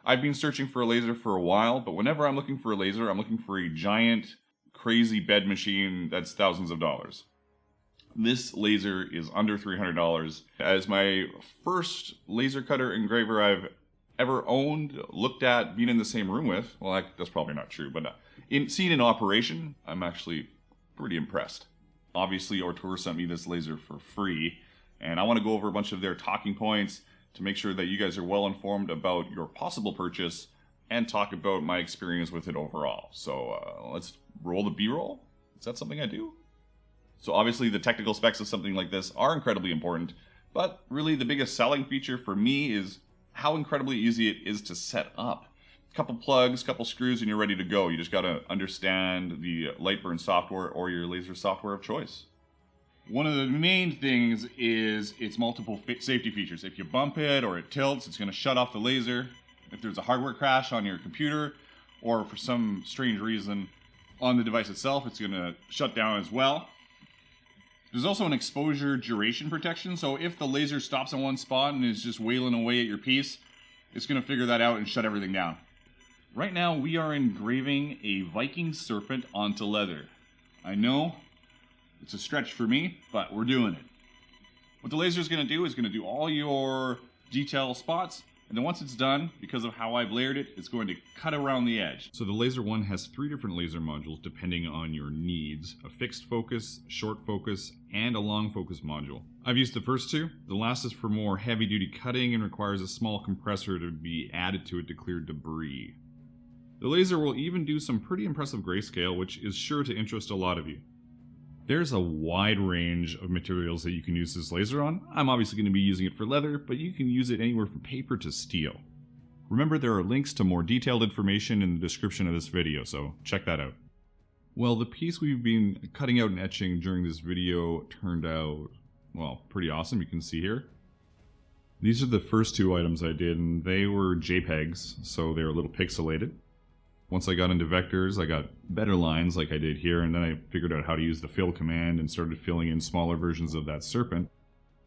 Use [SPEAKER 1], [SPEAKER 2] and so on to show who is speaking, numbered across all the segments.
[SPEAKER 1] I've been searching for a laser for a while, but whenever I'm looking for a laser, I'm looking for a giant, crazy bed machine that's thousands of dollars. This laser is under $300. As my first laser cutter engraver I've ever owned, looked at, been in the same room with, well, that's probably not true, but seen in operation, I'm actually pretty impressed. Obviously, Ortur sent me this laser for free, and I want to go over a bunch of their talking points to make sure that you guys are well informed about your possible purchase and talk about my experience with it overall. So let's roll the B-roll. Is that something I do? So obviously the technical specs of something like this are incredibly important, but really the biggest selling feature for me is how incredibly easy it is to set up. A couple plugs, couple screws, and you're ready to go. You just got to understand the Lightburn software or your laser software of choice. One of the main things is its multiple safety features. If you bump it or it tilts, it's going to shut off the laser. If there's a hardware crash on your computer, or for some strange reason on the device itself, it's going to shut down as well. There's also an exposure duration protection, so if the laser stops in one spot and is just wailing away at your piece, it's going to figure that out and shut everything down. Right now we are engraving a Viking serpent onto leather. I know it's a stretch for me, but we're doing it. What the laser is going to do is going to do all your detail spots, and then once it's done, because of how I've layered it, it's going to cut around the edge. So the Laser 1 has 3 different laser modules depending on your needs: a fixed focus, short focus, and a long focus module. I've used the first 2. The last is for more heavy duty cutting and requires a small compressor to be added to it to clear debris. The laser will even do some pretty impressive grayscale, which is sure to interest a lot of you. There's a wide range of materials that you can use this laser on. I'm obviously going to be using it for leather, but you can use it anywhere from paper to steel. Remember, there are links to more detailed information in the description of this video, so check that out. Well, the piece we've been cutting out and etching during this video turned out, well, pretty awesome. You can see here. These are the first 2 items I did, and they were JPEGs, so they're a little pixelated. Once I got into vectors, I got better lines like I did here, and then I figured out how to use the fill command and started filling in smaller versions of that serpent.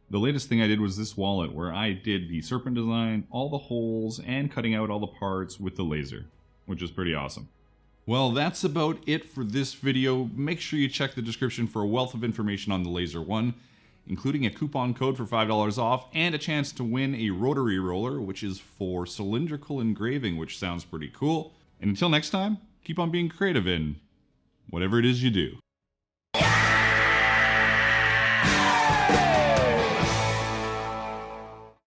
[SPEAKER 1] The latest thing I did was this wallet, where I did the serpent design, all the holes, and cutting out all the parts with the laser, which is pretty awesome. Well, that's about it for this video. Make sure you check the description for a wealth of information on the Laser 1, including a coupon code for $5 off and a chance to win a Rotary Roller, which is for cylindrical engraving, which sounds pretty cool. And until next time, keep on being creative in whatever it is you do.